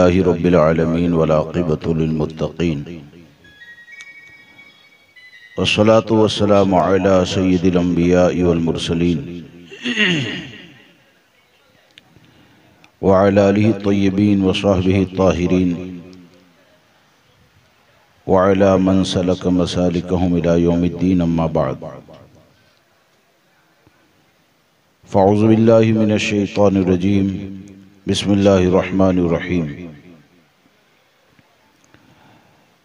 रब्बिल आलमीन वल आक़िबतु लिल मुत्तक़ीन वस्सलातु वस्सलामु अला सय्यिदिल अंबिया'i वल मुरसलीन व अला आलिहि तय्यबीन व सहबिहि ताहिरीन व अला मन सलक मसालिकहुम इला यौमिद्दीन अम्मा बअद फ़अऊज़ु बिल्लाहि मिनश शैतानिर रजीम बिस्मिल्लाहिर रहमानिर रहीम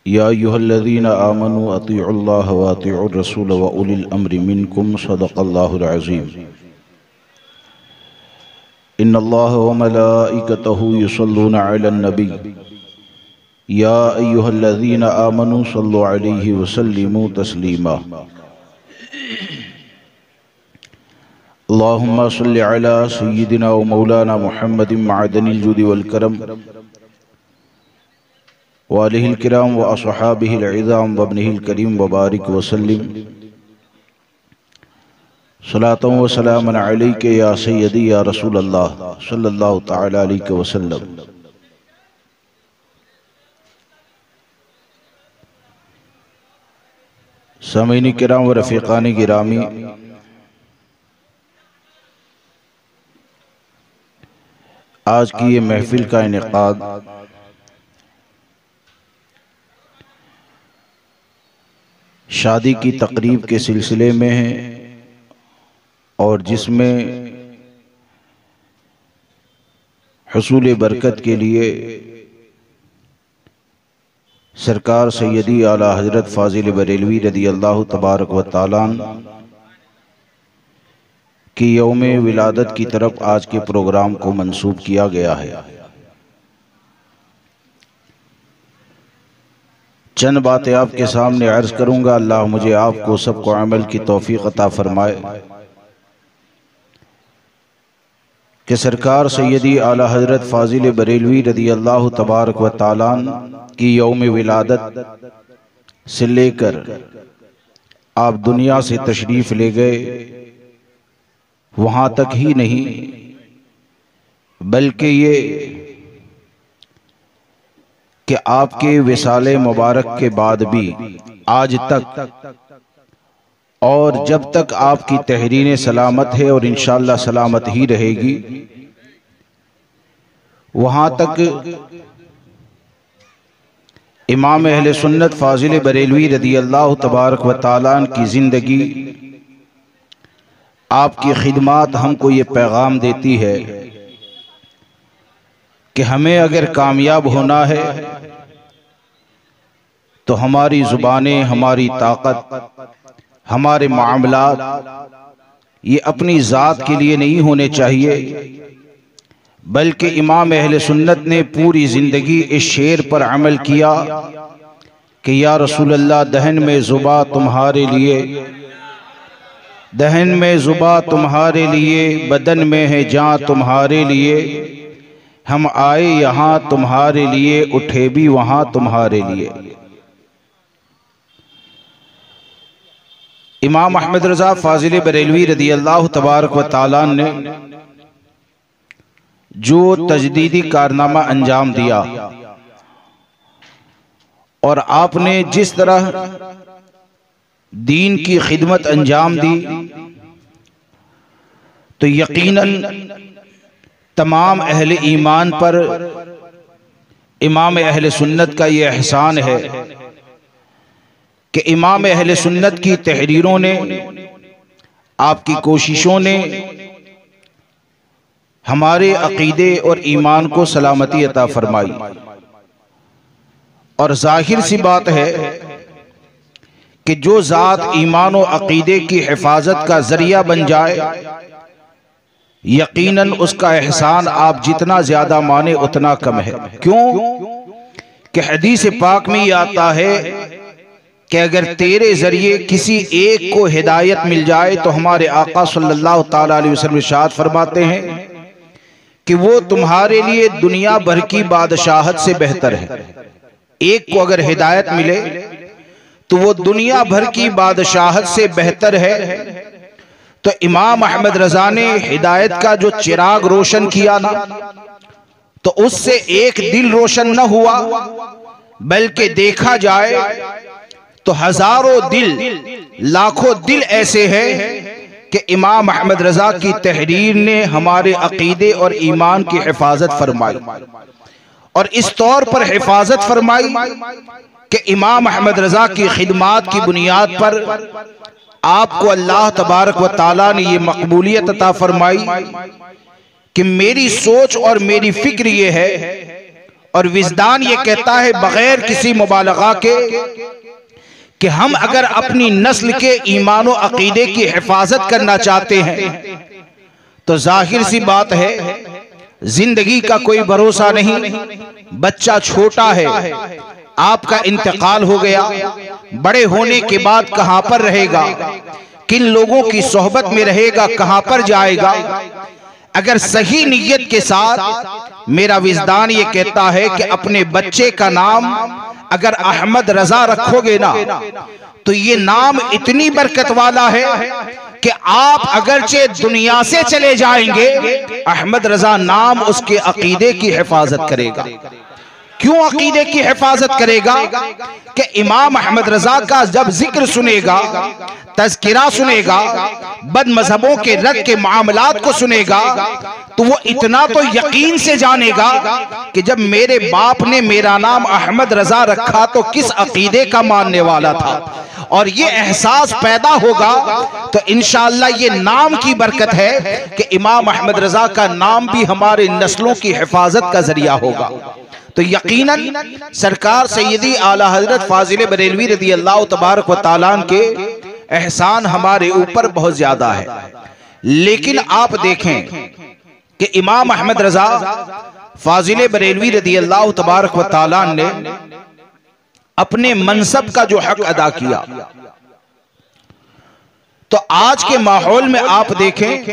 या अय्युहल्लज़ीना आमनू अतीउल्लाह व अतीउर रसूल व उलिल अम्रि मिनकुम सदक़ल्लाहुल अज़ीम इन्नल्लाह व मलाइकतहु युसल्लूना अलन नबी या अय्युहल्लज़ीना आमनू सल्लु अलैहि व सल्लिमू तस्लीमा अल्लाहुम्मा सल्लि अला सय्यिदिना व मौलाना मुहम्मदिन मअदनिल जुदी वल करम व आलिहिल किराम व अस्हाबिहिल इज़ाम व इब्निहिल करीम व बारिक व सल्लिम सलातन व सलामन अलैका या सय्यदी या रसूल अल्लाह सल्लल्लाहु तआला अलैहि व सल्लम। सामीन किराम व रफ़ीक़ान गिरामी, आज की ये महफिल का इनेकाद शादी की तकरीब के सिलसिले में है और जिसमें हुसूल बरकत के लिए सरकार सैयदी आला हजरत फाजिल बरेलवी रदी अल्लाह तबारक व तआला की यौम विलादत की तरफ आज के प्रोग्राम को मंसूब किया गया है। चंद बातें आपके सामने अर्ज करूंगा। अल्लाह मुझे आपको सबको अमल की तौफीक अता फरमाए कि सरकार सैयदी आला हजरत फाजिल बरेलवी रदी अल्लाह तबारक व तआला की यौम विलादत से लेकर आप दुनिया से तशरीफ ले गए, वहां तक ही नहीं बल्कि ये कि आपके विसाले मुबारक के बाद भी आज तक और जब तक आपकी तहरीरें सलामत है और इंशाअल्लाह सलामत ही रहेगी, वहां तक इमाम अहले सुन्नत फाजिल बरेलवी रदी अल्लाह तबारक व तआला की जिंदगी, आपकी खिदमत हमको ये पैगाम देती है कि हमें अगर कामयाब होना है तो हमारी जुबानें, हमारी ताकत, हमारे मामलात ये अपनी ज़ात के लिए नहीं होने चाहिए, बल्कि इमाम अहले सुन्नत ने पूरी ज़िंदगी इस शेर पर अमल किया कि या रसूल अल्लाह, दहन में ज़ुबा तुम्हारे लिए, दहन में ज़ुबा तुम्हारे लिए, बदन में है जान तुम्हारे लिए, हम आए यहाँ तुम्हारे लिए, उठे भी वहाँ तुम्हारे लिए। इमाम अहमद रज़ा फाजिल बरेलवी रदी अल्लाह तबारक व तआला ने जो तजदीदी कारनामा अंजाम दिया और आपने जिस तरह दीन की खिदमत अंजाम दी, तो यकीनन तमाम अहले ईमान पर इमाम अहले सुन्नत का ये एहसान है कि इमाम अहले सुन्नत की तहरीरों ने, आपकी कोशिशों ने हमारे अकीदे और ईमान को सलामती अता फरमाई। और जाहिर सी बात है कि जो ज़ात ईमान और अकीदे की हिफाजत का जरिया बन जाए, यकीनन उसका एहसान आप जितना ज्यादा माने उतना कम है। क्यों कि हदीस पाक में ये आता है कि अगर तेरे जरिए किसी एक को हिदायत मिल जाए तो हमारे आका सल्लल्लाहु ताला अलैहि वसल्लम इरशाद फरमाते हैं कि वो तुम्हारे लिए दुनिया भर की बादशाहत से बेहतर है। एक को अगर हिदायत मिले तो वो दुनिया भर की बादशाहत से बेहतर है। तो इमाम अहमद रजा ने हिदायत का जो चिराग रोशन किया ना, तो उससे एक दिल रोशन न हुआ, बल्कि देखा जाए तो हजारों दिल, लाखों दिल ऐसे हैं कि इमाम अहमद रजा की तहरीर ने हमारे अकीदे और ईमान की हिफाजत फरमाई, और इस तौर पर हिफाजत फरमाई कि इमाम अहमद रजा की खिदमात की बुनियाद पर आपको अल्लाह तबारक व ताला ने ये मकबूलियत अता फरमाई कि मेरी सोच और मेरी फिक्र ये है और विजदान ये कहता है बगैर किसी मुबालगा के कि हम अगर अपनी नस्ल के ईमान और अकीदे की हिफाजत करना चाहते हैं तो जाहिर सी बात है जिंदगी का कोई भरोसा नहीं, बच्चा छोटा है, आपका इंतकाल हो गया, बड़े होने के बाद कहां पर रहेगा, किन लोगों की सोहबत में रहेगा, कहां पर जाएगा। अगर सही नीयत के साथ मेरा विजदान ये कहता है कि अपने बच्चे का नाम अगर अहमद रजा रखोगे ना तो ये नाम इतनी बरकत वाला है कि आप अगरचे दुनिया से चले जाएंगे, अहमद रजा नाम उसके अकीदे की हिफाजत करेगा। क्यों अकीदे की हिफाजत करेगा? कि इमाम अहमद रजा का जब जिक्र सुनेगा, तज़किरा सुनेगा, बद मजहबों के रद के मामलात को सुनेगा, तो वो इतना तो यकीन से जानेगा कि जब मेरे बाप ने मेरा नाम अहमद रजा रखा तो किस अकीदे का मानने वाला था, और ये एहसास पैदा होगा तो इंशाअल्लाह ये नाम की बरकत है कि इमाम अहमद रजा का नाम भी हमारे नस्लों की हिफाजत का जरिया होगा। तो यकीनन सरकार सैयदी आला हजरत फाजिल बरेलवी रज़ी अल्लाह तबारक व तआला के एहसान हमारे ऊपर बहुत ज्यादा है, लेकिन आप देखें कि इमाम अहमद रजा फाजिल बरेलवी रज़ी अल्लाह तबारक व तआला ने अपने मनसब का जो हक अदा किया, तो आज के माहौल में आप देखें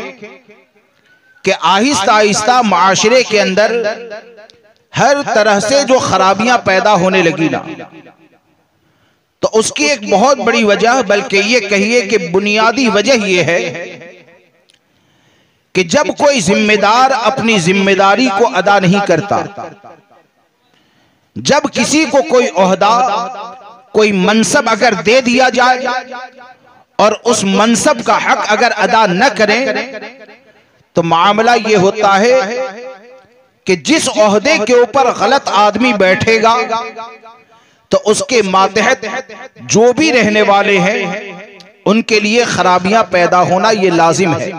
कि आहिस्ता आहिस्ता माशरे के अंदर हर तरह से जो खराबियां पैदा होने लगी ना, तो उसकी एक बहुत बड़ी वजह, बल्कि ये कहिए कि बुनियादी वजह ये है कि जब कोई जिम्मेदार अपनी जिम्मेदारी को अदा नहीं करता, जब किसी को कोई ओहदा, कोई मनसब अगर दे दिया जाए और उस मनसब का हक अगर अदा न करें, तो मामला ये होता है कि जिस ओहदे के ऊपर गलत आदमी बैठेगा तो उसके मातहत जो भी रहने वाले हैं उनके लिए खराबियां पैदा होना ये लाजिम है।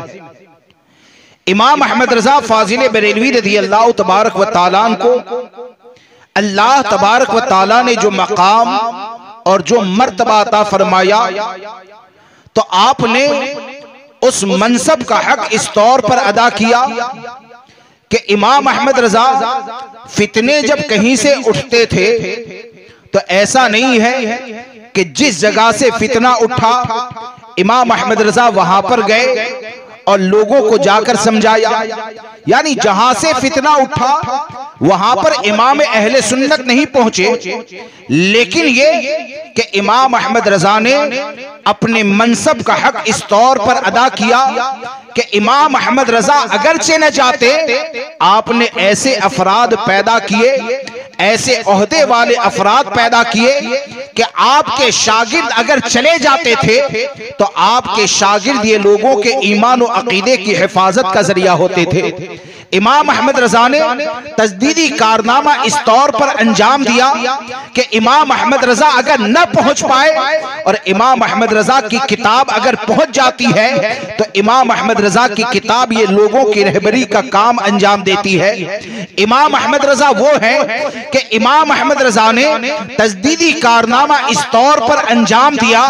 इमाम अहमद रजा फाजिल बरेलवी रज़ी अल्लाह तबारक व तआला को अल्लाह तबारक व तआला ने जो मकाम और जो मर्तबा अता फरमाया, तो आपने उस मनसब का हक इस तौर पर अदा किया कि इमाम अहमद रजा फितने जब कहीं से उठते थे तो ऐसा नहीं है कि जिस जगह से फितना उठा इमाम अहमद रजा वहां पर गए और लोगों को जाकर समझाया, यानी जहां से फितना उठा वहां पर इमाम अहले सुन्नत नहीं पहुंचे, लेकिन ये कि इमाम अहमद रजा ने अपने मनसब का हक इस तौर पर अदा किया कि इमाम अहमद रजा अगरचे न जाते, आपने ऐसे अफराद पैदा किए, ऐसे ओहदे वाले अफराद पैदा किए कि आपके शागिर्द अगर चले जाते थे तो आपके शागिर्द ये लोगों के ईमान और अकीदे की हिफाजत का जरिया होते थे। इमाम अहमद रजा ने तजदीदी कारनामा इस तौर पर अंजाम दिया कि इमाम अहमद रजा अगर न पहुंच पाए और इमाम अहमद रजा की किताब अगर पहुंच जाती है तो इमाम अहमद रजा की किताब ये लोगों की रहबरी का काम अंजाम देती है। इमाम अहमद रजा वो है कि इमाम अहमद रजा ने तजदीदी कारनामा इस तौर पर अंजाम दिया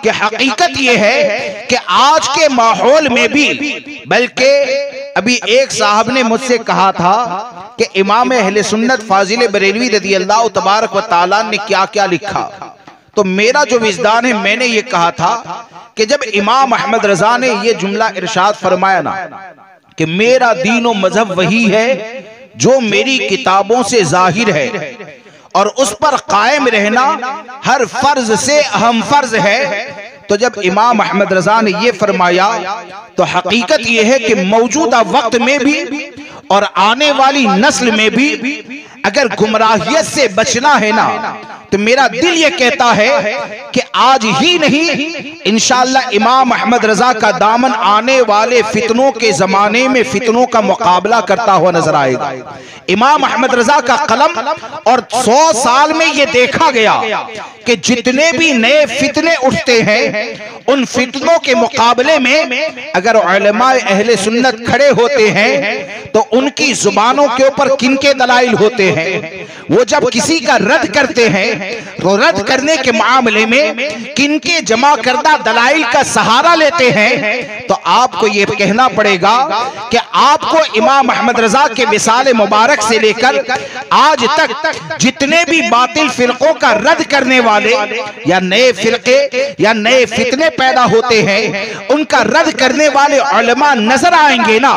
कि हकीकत ये है कि आज के माहौल में भी, बल्कि अभी एक साहब ने मुझसे कहा था कि इमाम अहले सुन्नत फाजिल बरेलवी रज़ी अल्लाह तबारक व तआला ने क्या क्या लिखा, तो मेरा जो विजदान है, मैंने ये कहा था कि जब इमाम अहमद रजा ने ये जुमला इरशाद फरमाया ना कि मेरा दीन और मजहब वही है जो मेरी किताबों से जाहिर है और उस पर कायम रहना हर फर्ज से अहम फर्ज है, तो जब इमाम अहमद रजा ने ये फरमाया तो हकीकत ये है कि मौजूदा वक्त में भी और आने वाली नस्ल में भी अगर गुमराहियत से बचना है ना, तो मेरा दिल ये कहता है कि आज ही नहीं, इंशाअल्लाह इमाम अहमद रजा का दामन आने वाले फितनों के जमाने में फितनों का मुकाबला करता हुआ नजर आएगा। इमाम अहमद रजा का कलम, और 100 साल में ये देखा गया कि जितने भी नए फितने उठते हैं उन फितनों के मुकाबले में अगर उलमाए अहले सुन्नत खड़े होते हैं तो उनकी जुबानों के ऊपर किनके दलाइल होते हैं। वो जब किसी का रद्द करते हैं तो रद्द करने के मामले में किनके जमा करदा दलाइल का सहारा लेते हैं। तो आपको ये कहना पड़ेगा कि आपको इमाम अहमद रजा के मिसाल मुबारक से लेकर आज तक जितने भी बातिल फिरकों का रद्द करने वाले या नए फिरके या नए फितने पैदा होते हैं, उनका रद्द करने वाले उलमा नजर आएंगे ना,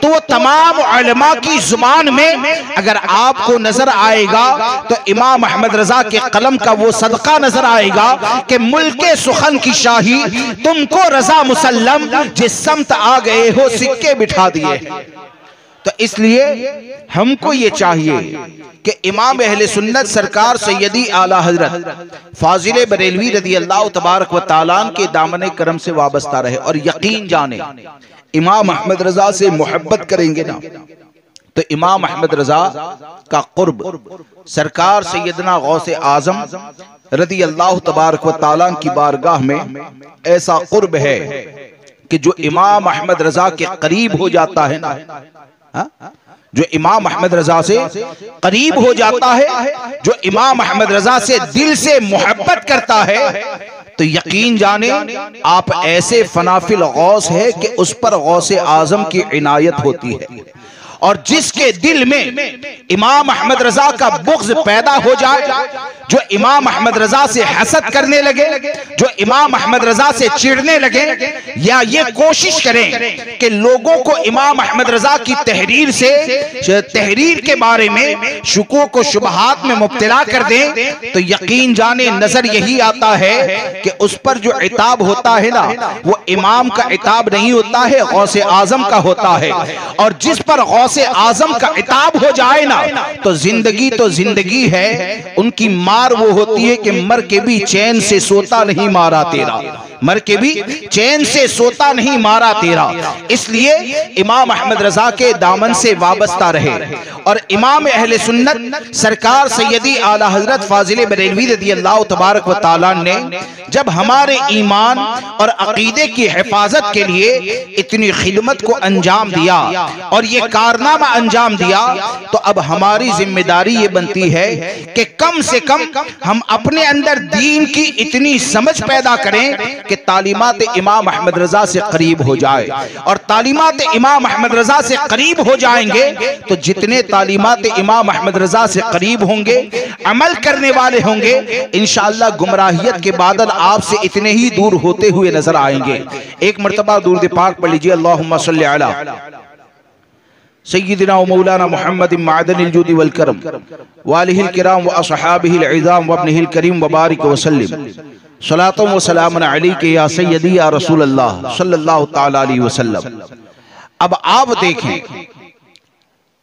तो वो तमाम उलमा की जुबान में अगर आपको नजर आएगा तो इमाम अहमद रजा के कलम का वो सदका नजर आएगा कि मुल्के सुखन की शाही तुमको रजा मुसल्लम, जिस समत आ गए हो सिक्के बिठा दिए। तो इसलिए हमको ये चाहिए कि इमाम अहले सुन्नत सरकार सैयदी आला हजरत फाजिल बरेलवी रदी अल्लाह तबारक व तआला के दामन करम से वाबस्ता रहे, और यकीन जाने इमाम अहमद रजा से मोहब्बत करेंगे ना, तो इमाम अहमद रजा का कुर्ब सरकार सैयदना गौसे आजम रदी अल्लाह तबारक व तआला की बारगाह में ऐसा कुर्ब है कि जो इमाम अहमद रजा के करीब हो जाता है ना, जो इमाम अहमद रजा से करीब हो जाता है, जो इमाम अहमद रजा से दिल से मोहब्बत करता है, तो यकीन जाने आप ऐसे फनाफिल गौस है कि उस पर गौसे आजम की इनायत होती है। और जिसके दिल में इमाम अहमद रजा का बुग़्ज़ पैदा हो जाए, जो इमाम अहमद रजा से हसद करने लगे, जो इमाम अहमद रजा से चिढ़ने लगे, या ये कोशिश करें कि लोगों को इमाम अहमद रजा की तहरीर से तहरीर के बारे में शुकूक व शुबहात में मुब्तला कर दें, तो यकीन जाने नजर यही आता है कि उस पर जो इताब होता है ना, वो इमाम का इताब नहीं होता है, गौसे आजम का होता है। और जिस पर गौसे आजम का इताब हो जाए ना, तो जिंदगी है, उनकी मार वो होती है कि मर के भी चैन से सोता नहीं मारा तेरा, मर के भी चैन से सोता नहीं मारा तेरा। इसलिए इमाम अहमद रजा के दामन से वाबस्ता रहे। और इमाम अहले सुन्नत सरकार सैयदी आला हजरत फाजिल बरेलवी रज़ी अल्लाह तबारक व तआला ने जब हमारे ईमान और अकीदे की हिफाजत के लिए इतनी खिदमत को अंजाम दिया और ये कारनामा अंजाम दिया, तो अब हमारी जिम्मेदारी ये बनती है कि कम से कम हम अपने अंदर दीन की इतनी समझ पैदा करें कि तालीमात इमाम अहमद रजा से करीब हो जाए। और तालीमात इमाम अहमद रजा से करीब हो जाएंगे तो जितने तालीमात इमाम अहमद रजा से करीब होंगे, अमल करने वाले होंगे, इंशाअल्लाह गुमराहियत के बादल आपसे इतने ही दूर होते हुए नजर आएंगे। एक मर्तबा दुरूद पाक पढ़ लीजिए, अल्लाहुम्मा सल्ली अला सय्यिदिना व मौलाना मुहम्मद मादनिल जुदी वल करम व आलिहिल किराम व अस्हाबिहिल इज़ाम व इब्निहिल करीम व बारिक व सल्लिम सलातो व सलामुन अलैका या सय्यदी या रसूल अल्लाह सल्लल्लाहु तआला अलैहि वसल्लम। अब आप देखें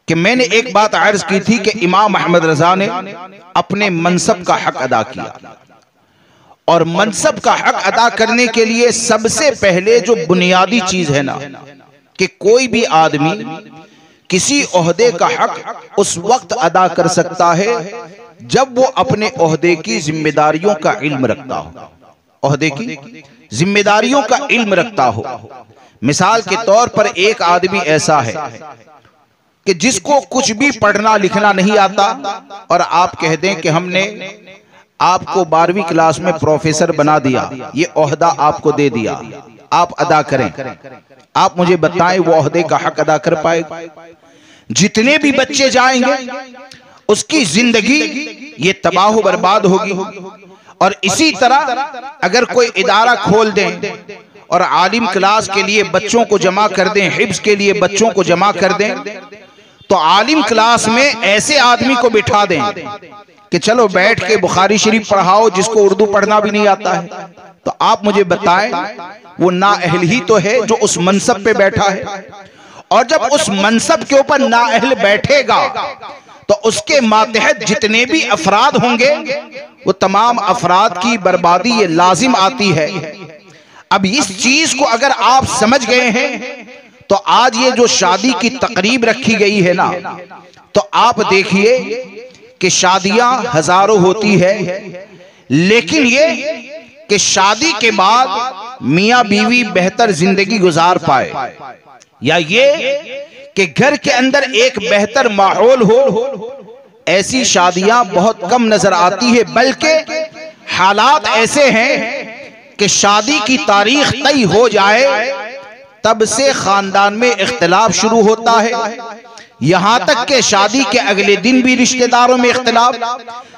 कि मैंने एक बात अर्ज की थी कि इमाम अहमद रजा ने अपने मनसब का हक अदा किया, और मनसब का हक अदा करने के लिए सबसे पहले जो बुनियादी चीज है ना, कि कोई भी आदमी किसी ओहदे का हक उस वक्त अदा कर सकता है जब वो अपने ओहदे की जिम्मेदारियों का इल्म रखता हो, ओहदे की जिम्मेदारियों का इल्म रखता हो। मिसाल के तौर पर एक आदमी ऐसा है कि जिसको कुछ भी पढ़ना लिखना नहीं आता, और आप कह दें कि हमने आपको 12वीं क्लास में प्रोफेसर बना दिया, ये ओहदा आपको दे दिया, आप अदा करें। आप मुझे बताएं वो ओहदे का हक अदा कर पाएगा? जितने भी बच्चे जाएंगे उसकी जिंदगी ये तबाह बर्बाद होगी। और इसी तरह अगर कोई इदारा खोल दें और आलिम क्लास के लिए बच्चों को जमा कर दें, हिफ्ज के लिए बच्चों को जमा कर दें, तो आलिम क्लास में ऐसे आदमी को बिठा दें कि चलो बैठ के बुखारी शरीफ पढ़ाओ जिसको उर्दू पढ़ना भी नहीं आता है। तो आप मुझे बताएं वो नाअहल ही तो है जो उस मनसब पे बैठा है। और जब उस मनसब के ऊपर नाअहल बैठेगा तो उसके मातहत जितने भी अफराद होंगे वो तमाम अफराद की बर्बादी ये लाजिम आती है। अब इस चीज को अगर आप समझ गए हैं तो आज ये जो शादी की तकरीब रखी गई है ना, तो आप देखिए कि शादियां हजारों होती है, लेकिन ये कि शादी के बाद मियां बीवी बेहतर जिंदगी गुजार पाए, या ये कि घर के अंदर एक बेहतर माहौल हो, ऐसी शादियां बहुत कम नजर आती है। बल्कि हालात ऐसे हैं कि शादी की तारीख तय हो जाए तब से खानदान में इख्तिलाफ शुरू होता है, यहां तक कि शादी के अगले दिन भी रिश्तेदारों में इख्तिलाफ,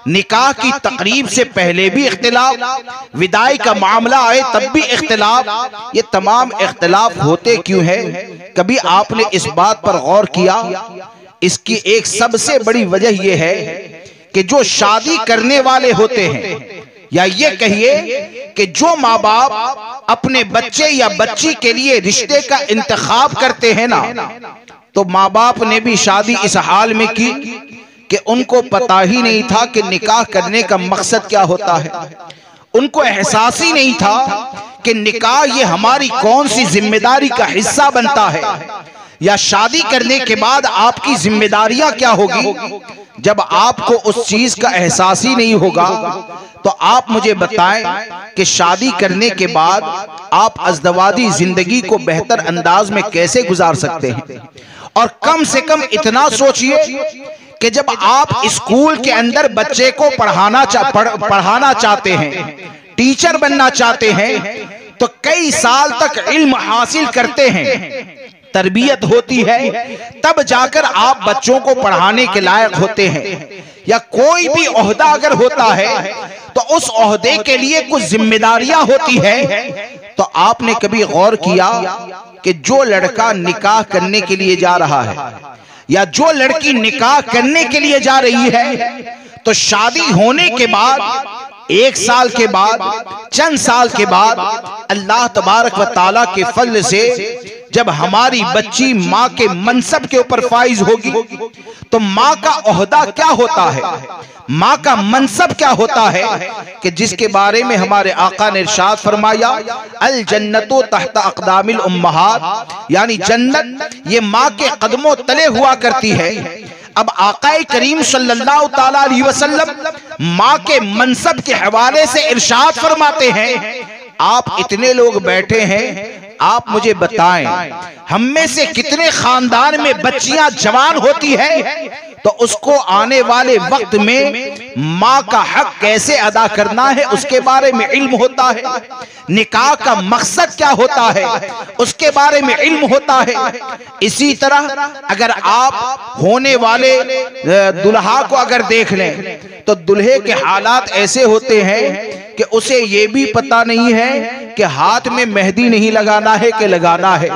निकाह की तकरीब से पहले भी इख्तिलाफ, विदाई का मामला आए तब भी इख्तिलाफ। ये तमाम इख्तिलाफ होते क्यों है? कभी आपने इस बात पर गौर किया? इसकी एक सबसे बड़ी वजह यह है कि जो शादी करने वाले होते हैं, या ये कहिए कि जो माँ बाप अपने बच्चे या बच्ची के लिए रिश्ते का इंतखाब करते हैं ना, तो माँ बाप ने भी शादी इस हाल में की कि उनको पता ही नहीं था कि निकाह करने का मकसद क्या होता है। उनको एहसास ही नहीं था कि निकाह ये हमारी कौन सी जिम्मेदारी का हिस्सा बनता है, या शादी करने के बाद आपकी जिम्मेदारियां क्या होगी। जब आपको उस चीज का एहसास ही नहीं होगा तो आप मुझे बताएं कि शादी करने के बाद आप अज़दवाजी जिंदगी को बेहतर अंदाज में कैसे गुजार सकते हैं। और कम से कम इतना सोचिए कि जब आप स्कूल के अंदर बच्चे को पढ़ाना चाहते हैं, टीचर बनना चाहते हैं, तो कई साल तक इल्म हासिल करते हैं, तरबियत होती है, तब जाकर आप बच्चों को पढ़ाने के लायक होते हैं। या कोई भी ओहदा अगर होता है तो उस ओहदे के लिए कुछ जिम्मेदारियां होती है। तो आपने कभी गौर किया कि जो लड़का निकाह करने के लिए जा रहा है या जो लड़की निकाह करने के लिए जा रही है, तो शादी होने के बाद 1 साल के बाद, चंद साल के बाद अल्लाह तबारक व ताला के फजल से जब हमारी बच्ची माँ के मनसब के ऊपर फाइज होगी, तो माँ का ओहदा क्या होता है, माँ का मनसब क्या होता है, कि जिसके बारे में हमारे आका ने इरशाद फरमाया, अल जन्नतो तहत अक़दामिल उम्महात, यानी जन्नत ये माँ के कदमों तले हुआ करती है। अब आकाए करीम सल्लल्लाहु ताला अलैहि वसल्लम माँ के मनसब के हवाले से इरशाद फरमाते हैं, आप इतने लोग बैठे हैं, आप मुझे बताएं हम में से कितने खानदान में बच्चियां जवान होती है तो उसको आने वाले वक्त में माँ का हक कैसे अदा करना है उसके बारे में इल्म होता है, निकाह का मकसद क्या होता है उसके बारे में इल्म होता है। इसी तरह अगर आप होने वाले दुल्हा को अगर देख लें तो दुल्हे के हालात ऐसे होते हैं कि उसे ये भी पता नहीं है कि हाथ में मेहंदी नहीं लगाना है कि लगाना है,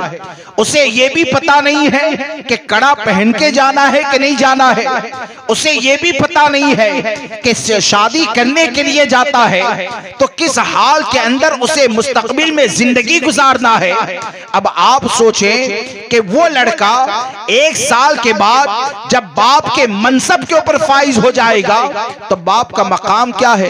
उसे ये भी पता नहीं है कि कड़ा पहन के जाना है कि नहीं जाना है, उसे ये भी पता नहीं है कि शादी करने के लिए जाता है तो किस हाल के अंदर उसे मुस्तकबिल में जिंदगी गुजारना है। अब आप सोचें कि वो लड़का 1 साल के बाद जब बाप के मनसब के ऊपर फाइज हो जाएगा तो बाप का मकाम क्या है।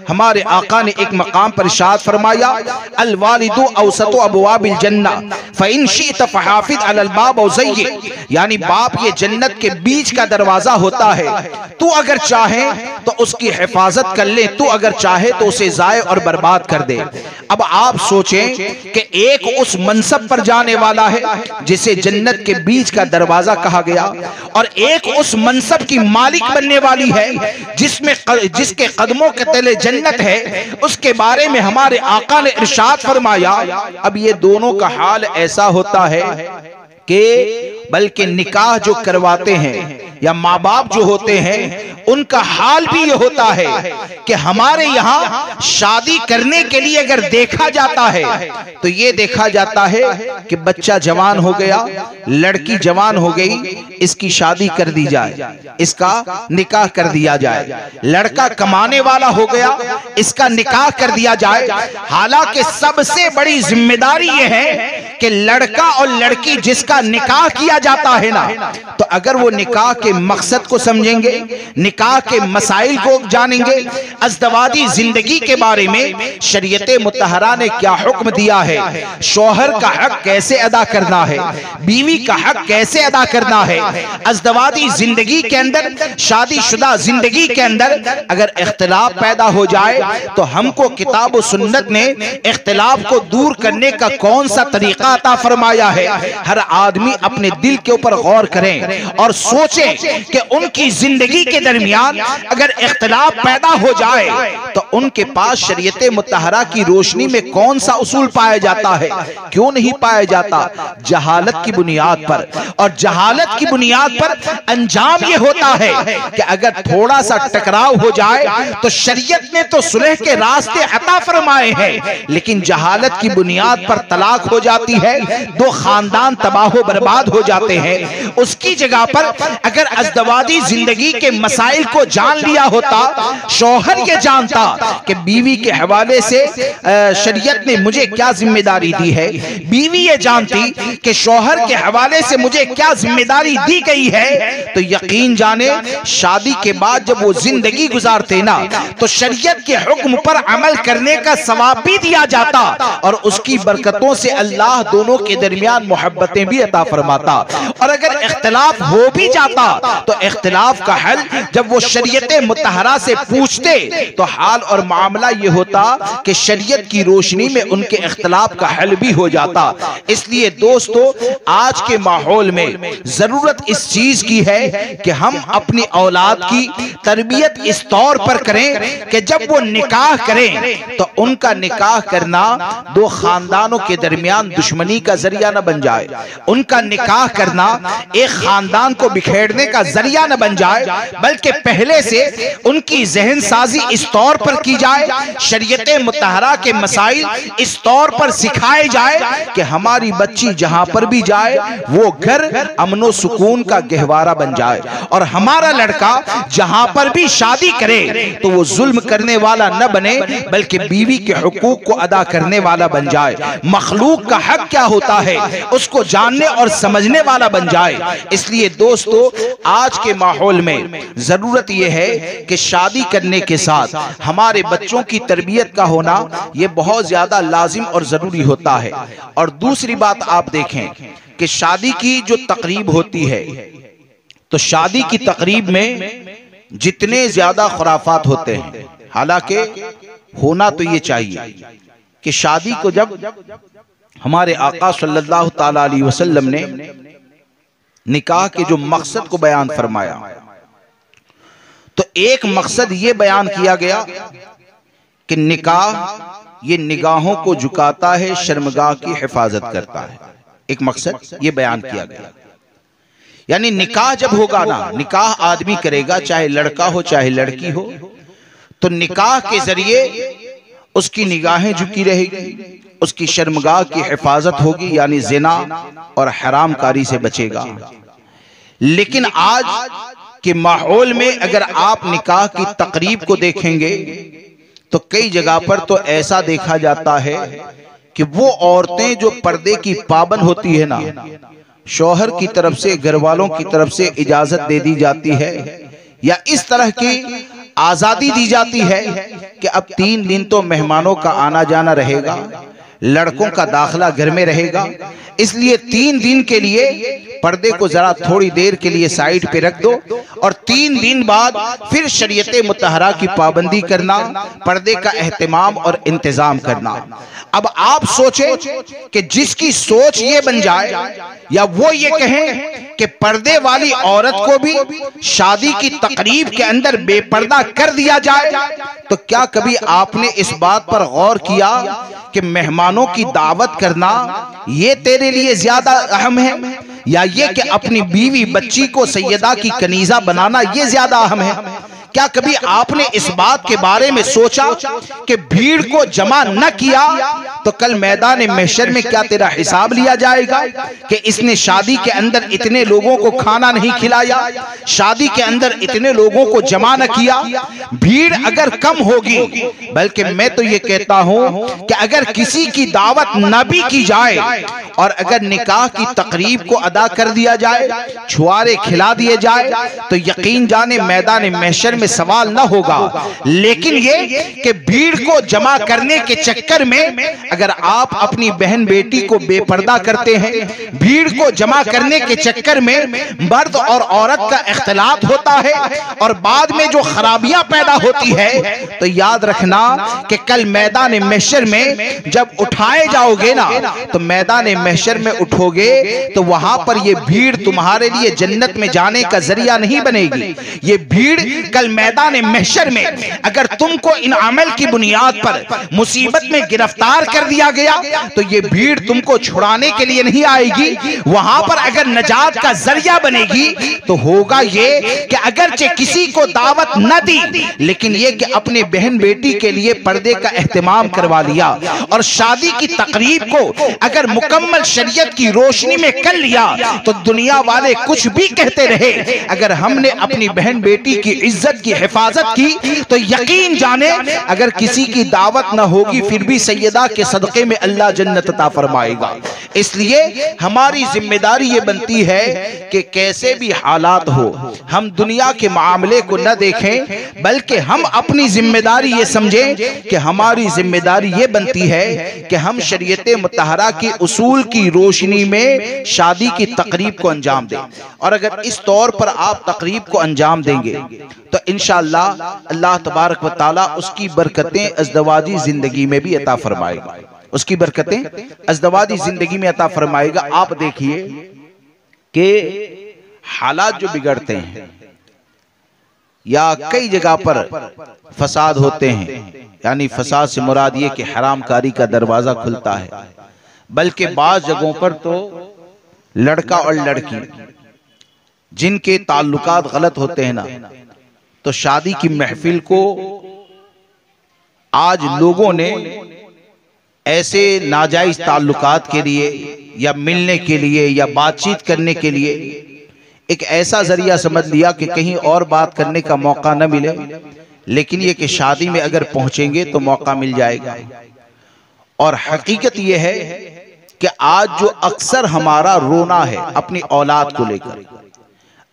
हमारे आका ने एक मकाम पर इरशाद फरमाया, अल वालिदु औसतु अबवाबिल जन्ना फइन शिअत फहाफिज अलल बाब औ ज़य्य, यानी बाप ये जन्नत के बीच का दरवाजा होता है, तू अगर चाहे तो उसकी हिफाजत कर ले, तू अगर चाहे तो उसे जाए और बर्बाद कर दे। अब आप सोचें कि एक उस मनसब पर जाने वाला है जिसे जन्नत के बीच का दरवाजा कहा गया, और एक उस मनसब की मालिक बनने वाली है जिसके कदमों के तले जन्नत है, उसके बारे में हमारे आका ने इरशाद फरमाया। अब ये दोनों का हाल ऐसा होता है कि बल्कि निकाह जो करवाते हैं या माँ बाप जो होते हैं उनका हाल भी ये होता है कि हमारे यहाँ शादी करने के लिए अगर देखा जाता है तो ये देखा जाता है कि बच्चा जवान हो गया, लड़की जवान हो गई, इसकी शादी कर दी जाए, इसका निकाह कर दिया जाए, लड़का कमाने वाला हो गया, इसका निकाह कर दिया जाए। हालांकि सबसे बड़ी जिम्मेदारी ये है कि लड़का और लड़की जिसका निकाह किया जाता है ना, तो अगर वो निकाह के मकसद को समझेंगे, निकाह के मसाइल को जानेंगे, अज़दवाजी जिंदगी के बारे में शरीयत मुतहरा ने क्या हुक्म दिया है, शौहर का हक कैसे अदा करना है, बीवी का हक कैसे अदा करना है, अज़दवाजी जिंदगी के अंदर, शादीशुदा जिंदगी के अंदर अगर इख्तिलाफ पैदा हो जाए तो हमको किताब और सुन्नत ने इख्तिलाफ को दूर करने का कौन सा तरीका अता फरमाया है। हर आदमी अपने दिल के ऊपर गौर करें और सोचें कि उनकी जिंदगी के दरमियान अगर इख्तिलाफ पैदा हो जाए तो उनके पास शरीयत मुतहरा की रोशनी में कौन सा उसूल पाया जाता है। क्यों नहीं पाया जाता? जहालत की बुनियाद पर। और जहालत की बुनियाद पर अंजाम यह होता है कि अगर थोड़ा सा टकराव हो जाए तो शरीयत ने तो सुलह के रास्ते अता फरमाए हैं, लेकिन जहालत की बुनियाद पर तलाक हो जाती है, दो खानदान तबाह बर्बाद हो जाते हैं। उसकी जगह पर अगर अज़दवाजी जिंदगी के मसाइल को जान लिया होता, शौहर ये जानता कि बीवी के हवाले से शरीयत ने मुझे क्या जिम्मेदारी दी है, बीवी ये जानती कि शौहर के हवाले से मुझे क्या जिम्मेदारी दी गई है, तो यकीन जाने शादी के बाद जब वो जिंदगी गुजारते ना तो शरीयत के हुक्म पर अमल करने का सवाब भी दिया जाता और उसकी बरकतों से अल्लाह दोनों के दरमियान मोहब्बतें भी अता फरमाता। और अगर इख्तिलाफ हो भी जाता तो इख्तिलाफ का हल जब वो शरीयत मुतहरा से पूछते तो हाल और मामला ये होता कि शरीयत की रोशनी में उनके इख्तिलाफ का हल भी हो जाता। इसलिए दोस्तों, आज के माहौल में जरूरत इस चीज की है कि हम अपनी औलाद की तरबियत इस तौर पर करें कि जब वो निकाह करें तो उनका निकाह करना दो खानदानों के दरमियान दुश्मनी का जरिया न बन जाए, उनका निकाह करना एक खानदान को बिखेरने का जरिया न बन जाए, बल्कि पहले से उनकी जहन साजी इस तौर पर की जाए, शरीयत मुतहरा के मसाइल इस तौर पर सिखाए जाए कि हमारी बच्ची जहां पर भी जाए वो घर अमनो सुकून का गहवारा बन जाए, और हमारा लड़का जहां पर भी शादी करे तो वो जुल्म करने वाला न बने बल्कि बीवी के हुकूक को अदा करने वाला बन जाए, मखलूक का हक क्या होता है उसको जानने और समझने वाला बन जाए। इसलिए दोस्तों, आज के माहौल में जरूरत यह है कि शादी करने के साथ हमारे बच्चों की तरबियत का होना यह बहुत ज्यादा लाजिम और जरूरी होता है। और दूसरी बात आप देखें कि शादी की जो तकरीब होती है तो शादी की तकरीब में जितने ज्यादा खुराफात होते हैं, हालांकि होना तो ये चाहिए कि शादी को जब हमारे आका सल्लल्लाहु ताला अलैहि वसल्लम ने निकाह के जो मकसद को बयान फरमाया तो एक मकसद ये बयान किया गया कि निकाह ये निगाहों को झुकाता है, शर्मगाह की हिफाजत करता है। एक मकसद ये बयान किया गया, यानी निकाह जब होगा ना, निकाह आदमी करेगा चाहे लड़का हो चाहे लड़की हो, तो निकाह के जरिए उसकी निगाहें झुकी रहेगी, उसकी शर्मगाह की हिफाजत होगी, यानी जिना और हरामकारी से बचेगा। लेकिन आज के माहौल में अगर आप निकाह की तकरीब को देखेंगे तो कई जगह पर तो ऐसा देखा जाता है कि वो औरतें जो पर्दे की पाबंद होती है ना, शौहर की तरफ से, घर वालों की तरफ से इजाजत दे दी जाती है या इस तरह की आजादी दी जाती है कि अब 3 दिन तो मेहमानों का आना जाना रहेगा, लड़कों का दाखिला घर में रहेगा, इसलिए 3 दिन के लिए पर्दे को जरा थोड़ी देर के लिए साइड पे रख दो और 3 दिन बाद फिर शरीयत मुतहरा की पाबंदी करना, पर्दे का एहतमाम और इंतजाम करना। अब आप सोचें कि जिसकी सोच ये बन जाए या वो ये कहें कि पर्दे वाली औरत को भी शादी की तकरीब के अंदर बेपर्दा कर दिया जाए, तो क्या कभी आपने इस बात पर गौर किया कि मेहमानों की दावत करना ये तेरे लिए ज्यादा अहम है या ये कि अपनी बीवी बच्ची को सैयदा की कनीजा बनाना ये ज्यादा अहम है? क्या कभी आपने इस बात के बारे में सोचा कि भीड़ को जमा न किया तो कल मैदान महशर में क्या तेरा हिसाब लिया जाएगा कि इसने शादी के अंदर इतने लोगों को खाना नहीं खिलाया, शादी के अंदर इतने लोगों को जमा न किया। भीड़ अगर कम होगी, बल्कि मैं तो ये कहता हूं कि अगर किसी की दावत न भी की जाए और अगर निकाह की तकरीब को अदा कर दिया जाए, छुआरे खिला दिए जाए, तो यकीन जाने मैदान महशर में सवाल न होगा। लेकिन ये कि भीड़ को जमा करने के चक्कर में अगर आप अपनी बहन बेटी को बेपर्दा करते हैं, भीड़ को जमा करने के चक्कर में मर्द और औरत का इख्तिलात होता है और बाद में जो खराबियां पैदा होती है, तो याद रखना कि कल मैदान महशर में जब उठाए जाओगे ना, तो मैदान महशर में उठोगे तो वहां पर ये भीड़ तुम्हारे लिए जन्नत में जाने का जरिया नहीं बनेगी। ये भीड़ कल मैदान महशर में अगर तुमको इन अमल की बुनियाद पर मुसीबत में गिरफ्तार कर दिया गया, तो ये भीड़ तुमको छुड़ाने के लिए नहीं आएगी। वहां पर अगर नजात का जरिया बनेगी तो होगा ये कि अगरचे किसी को दावत न दी, लेकिन ये कि अपने बहन बेटी के लिए पर्दे का एहतमाम करवा लिया और शादी की तकरीब को अगर मुकम्मल शरीयत की रोशनी में कर लिया, तो दुनिया वाले कुछ भी कहते रहे, अगर हमने अपनी बहन बेटी की इज्जत की हिफाजत की तो यकीन जाने अगर किसी की दावत न होगी फिर भी सैयदा के सदके में अल्लाह जन्नत अता फरमाएगा। इसलिए हमारी जिम्मेदारी ये बनती है कि कैसे भी हालात हो, हम दुनिया के मामले को न देखें, बल्कि हम अपनी जिम्मेदारी ये समझें कि हमारी जिम्मेदारी ये बनती है कि हम शरीयत मुतहरा के उसूल की रोशनी में शादी की तकरीब को अंजाम दें। और अगर इस तौर पर आप तकरीब को अंजाम देंगे तो इंशाअल्लाह अल्लाह तबारक व तआला उसकी बरकतें अज़दवाजी जिंदगी में भी अता फरमाएगा, उसकी बरकतें अज़दवाजी जिंदगी में अता फरमाएगा। आप देखिए कि हालात जो बिगड़ते हैं या कई जगह पर फसाद होते हैं, यानी फसाद से मुराद ये कि हरामकारी का दरवाजा खुलता है, बल्कि बाज़ जगहों पर तो लड़का और लड़की जिनके ताल्लुकात गलत होते हैं ना, तो शादी की महफिल को आज लोगों ने ऐसे नाजायज ताल्लुकात के लिए या मिलने के लिए या बातचीत करने के लिए एक ऐसा जरिया समझ लिया कि कहीं और बात करने का मौका न मिले, लेकिन ये कि शादी में अगर पहुंचेंगे तो मौका मिल जाएगा। और हकीकत यह है कि आज जो अक्सर हमारा रोना है अपनी औलाद को लेकर,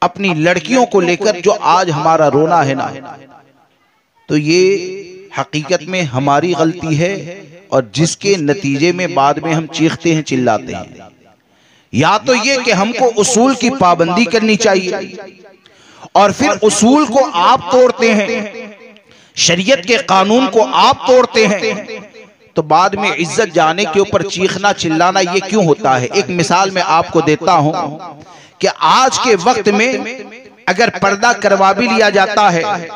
अपनी लड़कियों को लेकर जो आज हमारा रोना है ना, तो ये हकीकत में हमारी गलती है और जिसके नतीजे में बाद में हम चीखते हैं, चिल्लाते हैं। या तो ये कि हमको उसूल की पाबंदी करनी चाहिए और फिर उसूल को आप तोड़ते हैं, शरीयत के कानून को आप तोड़ते हैं, तो बाद में इज्जत जाने के ऊपर चीखना चिल्लाना ये क्यों होता है। एक मिसाल मैं आपको देता हूं कि आज के वक्त में अगर पर्दा करवा भी लिया जाता है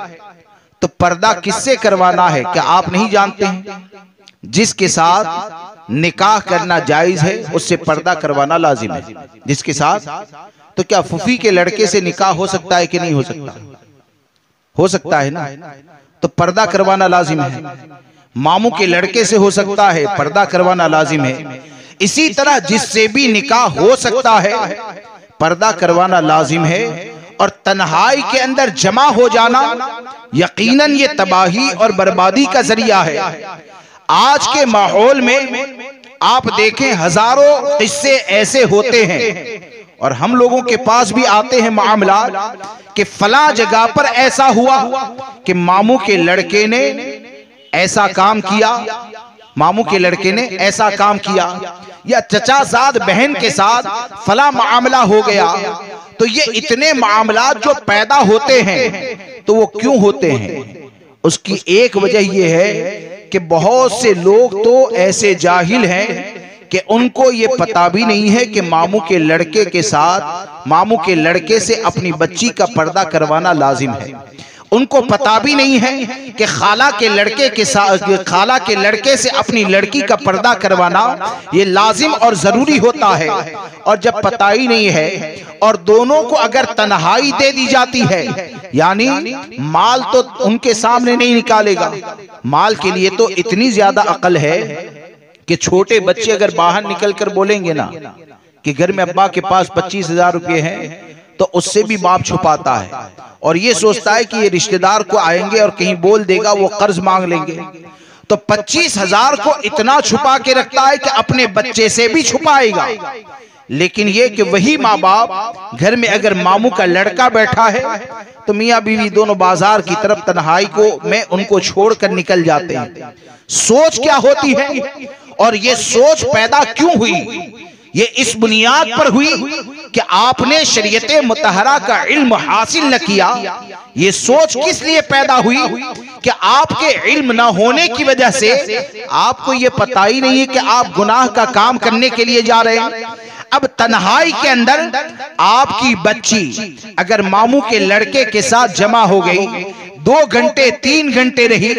तो पर्दा किससे करवाना है क्या आप नहीं जानते हैं? जिसके साथ निकाह करना जायज है उससे पर्दा करवाना लाजिम है। जिसके साथ, तो क्या फूफी के लड़के से निकाह हो सकता है कि नहीं हो सकता? हो सकता है ना, तो पर्दा करवाना लाजिम है। मामू के लड़के से हो सकता है, पर्दा करवाना लाजिम है। इसी तरह जिससे भी निकाह हो सकता है पर्दा करवाना लाजिम है। और तन्हाई के अंदर जमा हो जाना यकीनन ये तबाही और बर्बादी का जरिया है। आज के माहौल में आप देखें हजारों किस्से ऐसे होते हैं और हम लोगों के पास भी आते हैं मामला कि फला जगह पर ऐसा हुआ कि मामू के लड़के ने ऐसा काम किया, मामू के लड़के ने ऐसा काम किया, या चचाजाद बहन के साथ फला मामला हो गया। तो ये इतने मामलात जो पैदा होते हैं तो वो क्यों होते हैं? उसकी एक वजह ये है कि बहुत से लोग तो ऐसे जाहिल हैं कि उनको ये पता भी नहीं है कि मामू के लड़के के साथ, मामू के लड़के से अपनी बच्ची का पर्दा करवाना लाजिम है। उनको पता भी नहीं है कि खाला के लड़के के साथ, खाला के लड़के से अपनी लड़की का पर्दा करवाना ये लाजिम और जरूरी होता है। और जब पता ही नहीं है और दोनों को अगर तन्हाई दे दी जाती है, यानी माल तो उनके सामने नहीं निकालेगा, माल के लिए तो इतनी ज्यादा अकल है कि छोटे बच्चे अगर बाहर निकल कर बोलेंगे ना कि घर में अब्बा के पास 25,000 रुपए हैं, तो उससे भी बाप छुपाता है और ये सोचता है कि ये रिश्तेदार को आएंगे और कहीं बोल देगा वो कर्ज मांग लेंगे, तो 25,000 को इतना छुपा के रखता है कि अपने बच्चे से भी छुपाएगा। लेकिन ये कि वही माँ बाप घर में अगर मामू का लड़का बैठा है तो मियाँ बीवी दोनों बाजार की तरफ तन्हाई को में उनको छोड़कर निकल जाते हैं। सोच क्या होती है और ये सोच पैदा क्यों हुई? ये इस बुनियाद पर हुई कि आपने शरीयत मुतहरा का इल्म हासिल न किया। ये सोच किस लिए पैदा हुई कि आपके इल्म न होने की वजह से आपको ये पता ही नहीं है कि आप गुनाह का काम करने के लिए जा रहे हैं। अब तन्हाई के अंदर आपकी बच्ची अगर मामू के लड़के के साथ जमा हो गई, 2 घंटे 3 घंटे रही,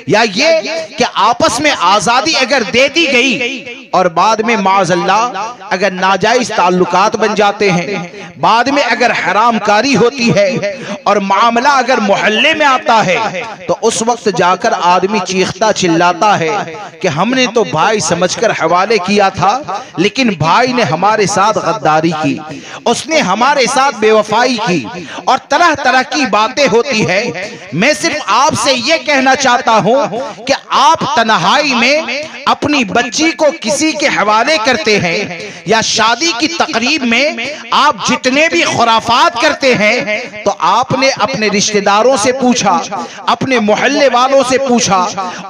या ये कि आपस में आजादी अगर दे दी गई और बाद में माज़अल्लाह अगर नाजायज ताल्लुकात बन जाते हैं, बाद में अगर हरामकारी होती है और मामला अगर मोहल्ले में आता है, तो उस वक्त जाकर आदमी चीखता चिल्लाता है कि हमने तो भाई समझकर हवाले किया था, लेकिन भाई ने हमारे साथ गद्दारी की, उसने हमारे साथ बेवफाई की और तरह तरह की बातें होती है। मैं सिर्फ आपसे ये कहना चाहता हूं कि आप तन्हाई में अपनी बच्ची को किसी के हवाले करते हैं या शादी की तकरीब में आप जितने भी खुराफात करते हैं, तो आपने अपने रिश्तेदारों से पूछा, अपने मोहल्ले वालों से पूछा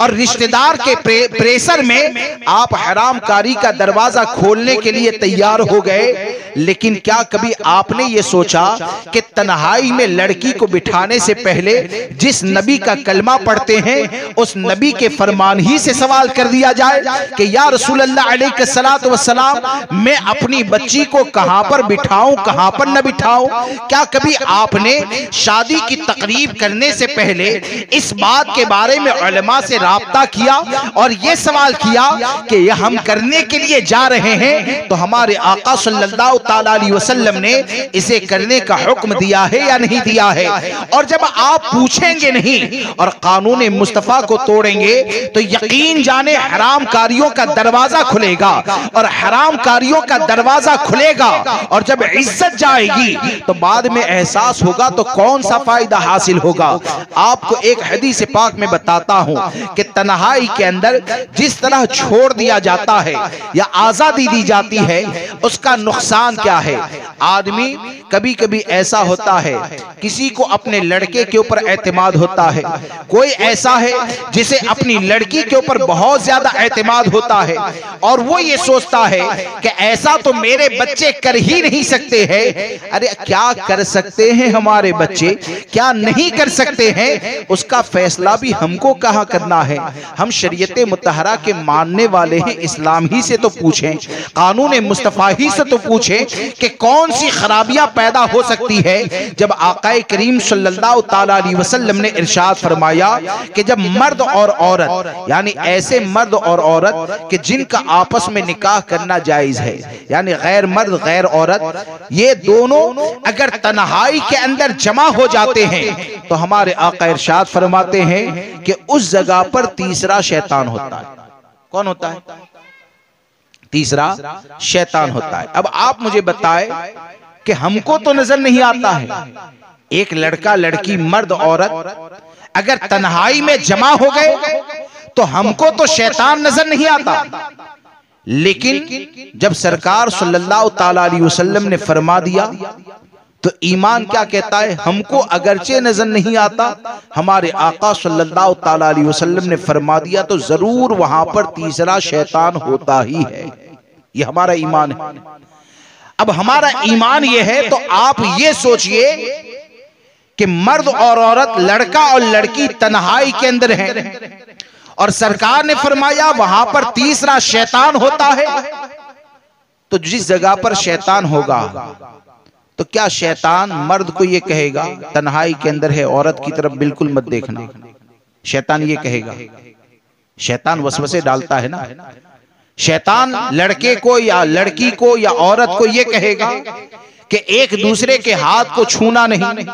और रिश्तेदार के प्रेशर में आप हरामकारी का दरवाजा खोलने के लिए तैयार हो गए। लेकिन क्या कभी आपने ये सोचा कि तन्हाई में लड़की को बिठाने से पहले जिस नबी का कलमा पढ़ते हैं उस नबी के फरमान ही से सवाल कर दिया जाए कि या रसूल अल्लाह अलैहिस्सलातु वस्सलाम, मैं अपनी बच्ची को कहां पर बिठाऊं, कहां पर न बिठाऊं? क्या कभी आपने शादी की तकरीब करने से पहले इस बात के बारे में उलमा से राब्ता किया और यह सवाल किया कि यह हम करने के लिए जा रहे हैं तो हमारे आका सल्लल्लाहु ताला अलैहि वसल्लम ने इसे करने का हुक्म दिया है या नहीं दिया है? और जब आप पूछेंगे नहीं और कानून मुस्तफा को तोड़ेंगे तो यकीन जाने हराम कारियों का दरवाजा खुलेगा और हराम कारियों का दरवाजा खुलेगा और जब इज्जत जाएगी तो बाद में एहसास होगा तो कौन सा फायदा हासिल होगा। आपको एक हदीस पाक में बताता हूं कि तन्हाई के अंदर जिस तरह छोड़ दिया जाता है या आजादी दी जाती है उसका नुकसान क्या है। आदमी कभी कभी ऐसा होता है, किसी को अपने लड़के के ऊपर एतमाद होता है, कोई ऐसा है जिसे अपनी लड़की के ऊपर बहुत ज्यादा एतमाद होता है और वो ये सोचता है कि ऐसा तो मेरे बच्चे कर ही नहीं सकते हैं। अरे क्या कर सकते हैं हमारे बच्चे, क्या नहीं कर सकते हैं, उसका फैसला भी हमको कहाँ करना है। हम शरीयत मुतहरा के मानने वाले हैं, इस्लाम ही से तो पूछें, कानून मुस्तफा ही से तो पूछें कि कौन सी खराबियां पैदा हो सकती है। जब आकाए करीम सल्लल्लाहु ताला अलैहि वसल्लम ने इरशाद फरमाया कि जब मर्द और औरत, यानी ऐसे मर्द और औरत कि जिनका आपस में निकाह करना जायज है, यानी गैर मर्द गैर औरत, ये दोनों अगर तन्हाई के अंदर जमा हो जाते हैं तो हमारे आका इरशाद फरमाते हैं कि उस जगह पर तीसरा शैतान होता है। कौन होता है? तीसरा शैतान होता है। अब आप मुझे बताएं कि हमको तो नजर नहीं आता है, एक लड़का लड़की मर्द औरत अगर तन्हाई में जमा हो गए तो हमको तो शैतान नजर नहीं आता, लेकिन जब सरकार सल्लल्लाहु ताला अलैहि वसल्लम ने फरमा दिया तो ईमान क्या कहता है? हमको अगरचे नजर नहीं आता, हमारे आका सल्लल्लाहु ताला अलैहि वसल्लम ने फरमा दिया तो जरूर वहां पर तीसरा शैतान होता ही है। ये हमारा ईमान है। अब हमारा ईमान ये है तो आप ये सोचिए कि मर्द और औरत, लड़का और लड़की तन्हाई के अंदर हैं और सरकार ने फरमाया वहां पर तीसरा शैतान होता है। तो जिस जगह पर शैतान होगा तो क्या शैतान मर्द को ये कहेगा तन्हाई के अंदर है, औरत की तरफ बिल्कुल मत देखना? शैतान ये कहेगा? शैतान वसवसे डालता है ना। शैतान लड़के को या लड़की को या औरत को ये कहेगा कि एक दूसरे के हाथ को छूना नहीं।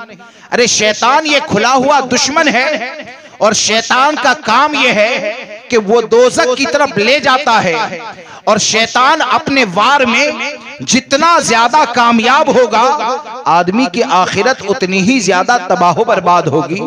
अरे शैतान ये खुला हुआ दुश्मन है, और शैतान का काम यह है कि वो दोज़ख की तरफ ले जाता है, और शैतान अपने वार में जितना ज्यादा कामयाब होगा आदमी की आखिरत उतनी ही ज्यादा तबाह बर्बाद होगी।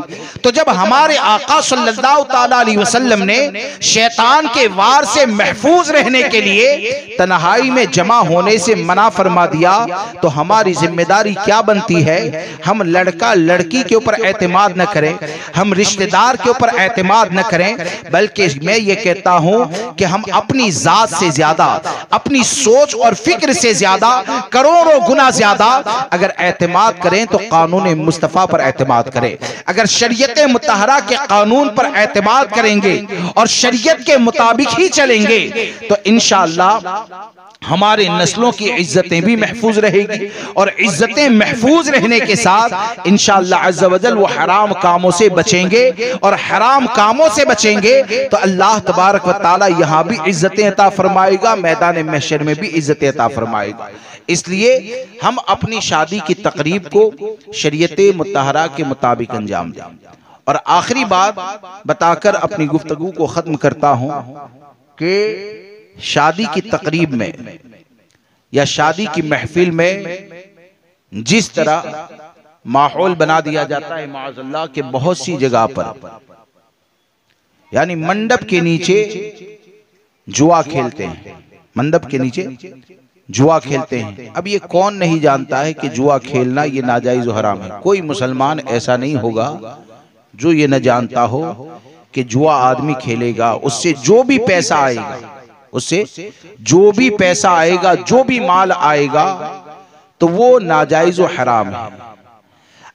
तो जब हमारे आका सल्लल्लाहु ताला अलैहि वसल्लम ने शैतान के वार से महफूज रहने के लिए तन्हाई में जमा होने से मना फरमा दिया, तो हमारी जिम्मेदारी क्या बनती है? हम लड़का लड़की के ऊपर एतमाद न करें, हम रिश्तेदार के ऊपर एतमाद न करें, बल्कि मैं ये कहता हूं कि हम अपनी जात से ज्यादा, अपनी सोच और फिक्र से ज्यादा, करोड़ों गुना ज्यादा अगर एतमाद करें तो कानून मुस्तफा पर एतमाद करें। अगर शरीयत मुतहरा के कानून पर एतमाद करेंगे और शरीयत के मुताबिक ही चलेंगे तो इंशाअल्लाह हमारे नस्लों की इज्जतें भी महफूज रहेगी, और इज्जतें महफूज रहने के साथ इंशाअल्लाह अज़्ज़ा वजल वो हराम कामों से बचेंगे, और हराम कामों से बचेंगे तो अल्लाह तबारक व तआला यहाँ भी इज्जतें अता फरमाएगा, मैदान महशर में भी इज्जतें अता फरमाएगा। इसलिए हम अपनी शादी की तकरीब को शरीयत मुतहरा के मुताबिक अंजाम दें। और आखिरी बात बताकर अपनी गुफ्तगू को खत्म करता हूं कि शादी की तकरीब में या शादी की महफिल में जिस तरह माहौल बना दिया जाता है माअज़ल्लाह के बहुत सी जगह पर, यानी मंडप के नीचे जुआ खेलते हैं, मंडप के नीचे जुआ खेलते हैं। अब ये कौन नहीं जानता है कि जुआ खेलना ये नाजायज और हराम है? कोई मुसलमान ऐसा नहीं होगा जो ये न जानता हो कि जुआ आदमी खेलेगा, उससे जो भी पैसा आएगा, उससे जो भी पैसा आएगा, जो भी माल आएगा, तो वो नाजायज और हराम है।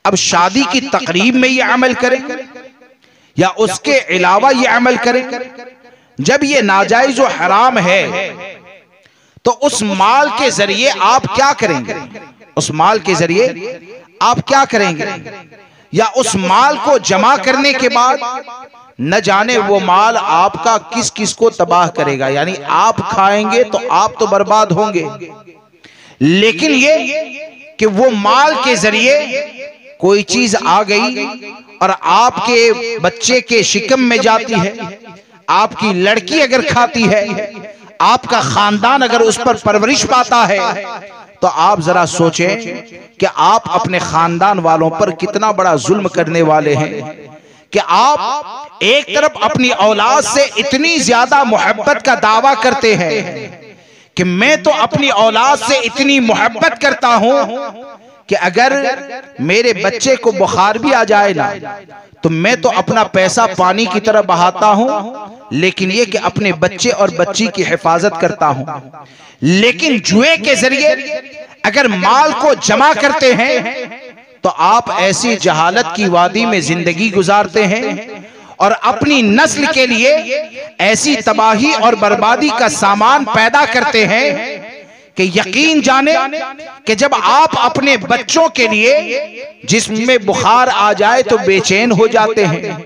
अब शादी की तकरीब में ये अमल करें या उसके अलावा ये अमल करें, जब ये नाजायज और हराम है तो उस माल के जरिए आप क्या करेंगे? उस माल के जरिए आप क्या करेंगे? या उस माल को जमा करने के बाद न जाने वो माल आपका किस किस को तबाह करेगा। यानी आप खाएंगे तो आप तो बर्बाद होंगे, लेकिन ये कि वो माल के जरिए कोई चीज आ गई और आपके बच्चे के शिकम में जाती है, आपकी लड़की अगर खाती है, आपका खानदान अगर उस पर परवरिश पाता है, तो आप जरा सोचें कि आप अपने खानदान वालों पर कितना बड़ा जुल्म करने वाले हैं कि आप एक तरफ अपनी औलाद से इतनी ज्यादा मोहब्बत का दावा करते हैं कि मैं तो अपनी औलाद से इतनी मोहब्बत करता हूं कि अगर मेरे बच्चे को बुखार भी आ जाए ना तो मैं तो अपना पैसा पानी की तरह बहाता हूं, लेकिन ये कि अपने बच्चे और बच्ची की हिफाजत करता हूं। लेकिन जुए के जरिए अगर माल को जमा करते हैं तो आप ऐसी जहालत की वादी में जिंदगी गुजारते हैं और अपनी नस्ल के लिए ऐसी तबाही और बर्बादी का सामान पैदा करते हैं कि यकीन जाने कि जब आप अपने बच्चों के लिए जिसमें बुखार आ जाए तो बेचैन हो जाते हैं,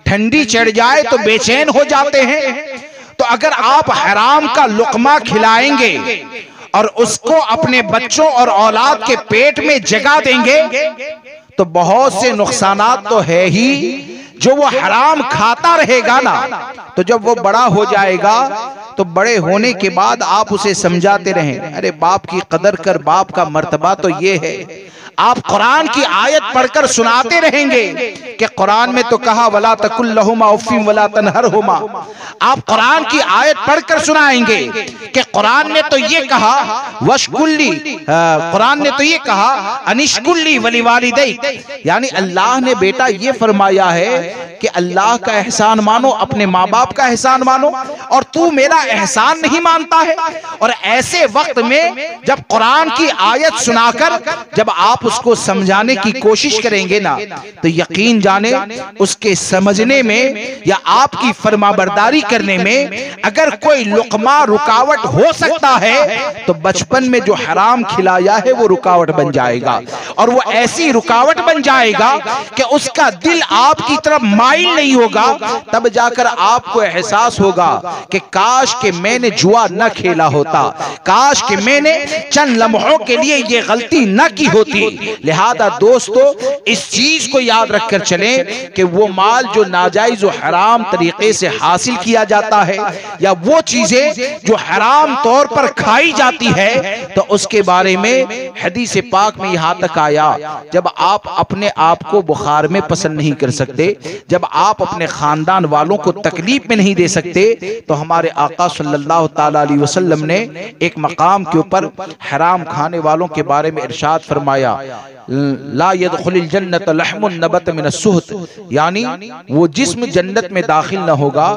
ठंडी चढ़ जाए तो बेचैन हो जाते हैं, तो अगर आप हराम का लुकमा खिलाएंगे और उसको अपने बच्चों और औलाद के पेट में जगा देंगे तो बहुत से नुकसानात तो है ही। जो वो हराम खाता रहेगा ना, तो जब वो बड़ा हो जाएगा तो बड़े होने के बाद आप उसे समझाते रहें, अरे बाप की कदर कर, बाप का मर्तबा तो ये है। आप कुरान की आयत पढ़कर सुनाते रहेंगे कि कुरान में तो कहा वला तकुल लहुमा उफ़्फ़िन वला तनहरहुमा। आप कुरान की आयत पढ़कर सुनाएंगे कि कुरान ने तो ये कहा वशकुल्ली, कुरान ने तो ये कहा अनिशकुल्ली वली वालिदैक, यानी अल्लाह ने बेटा ये फरमाया है कि अल्लाह का एहसान मानो, अपने माँ बाप का एहसान मानो, और तू मेरा एहसान नहीं मानता है। और ऐसे वक्त में जब कुरान की आयत सुनाकर जब आप उसको समझाने की कोशिश करेंगे ना, तो यकीन जाने उसके समझने में या आपकी फरमाबरदारी करने में अगर कोई लुकमा रुकावट हो सकता है तो बचपन में जो हराम खिलाया है वो रुकावट बन जाएगा। और वो ऐसी रुकावट बन जाएगा कि उसका दिल आपकी तरफ माइल नहीं होगा। तब जाकर आपको एहसास होगा कि काश कि मैंने जुआ न खेला होता, काश कि मैंने चंद लम्हों के लिए ये गलती न की होती। लिहाजा दोस्तों, इस चीज को याद रखकर चलें कि वो माल जो नाजायज और हराम तरीके से हासिल किया जाता है या वो चीजें जो हराम तौर पर खाई जाती है, तो उसके बारे में हदीस पाक में यहां तक आया, जब आप अपने आप को बुखार में पसंद नहीं कर सकते, जब आप अपने खानदान वालों को तकलीफ में नहीं दे सकते, तो हमारे आका सल्लल्लाहु ताला अलैहि वसल्लम ने एक मकाम के ऊपर हराम खाने वालों के बारे में इरशाद फरमाया, ला यदखुलुल जन्नत लहमुन नबत मिन अस्सुहत, यानी वो जिस्म जन्नत में दाखिल न होगा